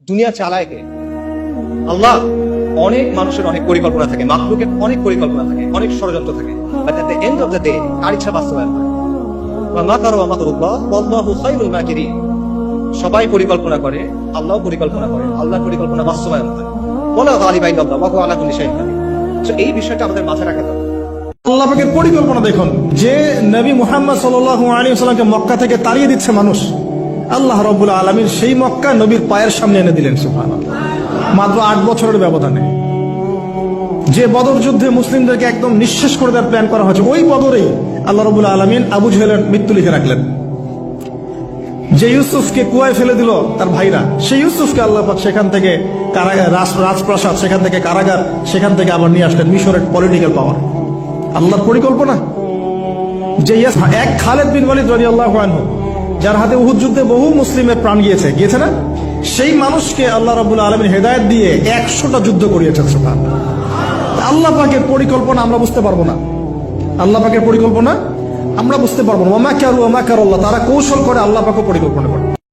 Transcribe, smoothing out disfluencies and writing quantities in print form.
দুনিয়া চালায় কে? আল্লাহ। অনেক মানুষের অনেক পরিকল্পনা থাকে, মাখলুকের অনেক পরিকল্পনা থাকে, অনেক ষড়যন্ত্র থাকে, but at the end of the day তার ইচ্ছা বাস্তবায়ন হয়। ওয়া মাকারু ওয়া মাকরুল্লাহ ওয়াল্লাহু খায়রুল মাকিরিন। সবাই পরিকল্পনা করে, আল্লাহও পরিকল্পনা করে, আল্লাহর পরিকল্পনা বাস্তবায়ন হয়। ওয়ালা গালিবা ইল্লাল্লাহ ওয়া হুয়া আলা কুল্লি শাইইন কাদির। সো এই বিষয়টা আমাদের মাথায় রাখা দরকার। আল্লাহ পাকের পরিকল্পনা দেখুন, যে নবী মুহাম্মদ সাল্লাল্লাহু আলাইহি ওয়াসাল্লামকে মক্কা থেকে তাড়িয়ে দিচ্ছে মানুষ, আল্লাহ রাব্বুল আলামিন সেই মক্কা নবীর পায়ের সামনে এনে দিলেন। সুবহানাল্লাহ। মাত্র 8 বছরের ব্যবধানে যে বদর যুদ্ধে মুসলিমদেরকে একদম নিঃশেষ করে দেওয়ার প্ল্যান করা হয়েছে, ওই বদরেই আল্লাহ রাব্বুল আলামিন আবু জেহেলের মৃত্যু লিখে রাখলেন। যে ইউসুফকে কুয়ায় ফেলে দিল তার ভাইরা, সেই ইউসুফকে আল্লাহ পাক সেখান থেকে কারাগার, রাজপ্রাসাদ, সেখান থেকে কারাগার, সেখান থেকে আবার নিয়ে আসলেন মিশরের পলিটিক্যাল পাওয়ার। আল্লাহর পরিকল্পনা। যে এক খালেদ বিন ওয়ালিদ রাদিয়াল্লাহু আনহু, যার হাতে উহুদ যুদ্ধে বহু মুসলিমের প্রাণ গিয়েছে না, সেই মানুষকে আল্লাহ রাব্বুল আলামিন হেদায়েত দিয়ে 100টা যুদ্ধ করিয়েছেন। সুবহানাল্লাহ। আল্লাহ পাকের পরিকল্পনা আমরা বুঝতে পারবো না, আল্লাহ পাকের পরিকল্পনা আমরা বুঝতে পারবো না। ওয়া মাকারু ওয়া মাকারাল্লাহ, তারা কৌশল করে, আল্লাহ পাকও পরিকল্পনা করে।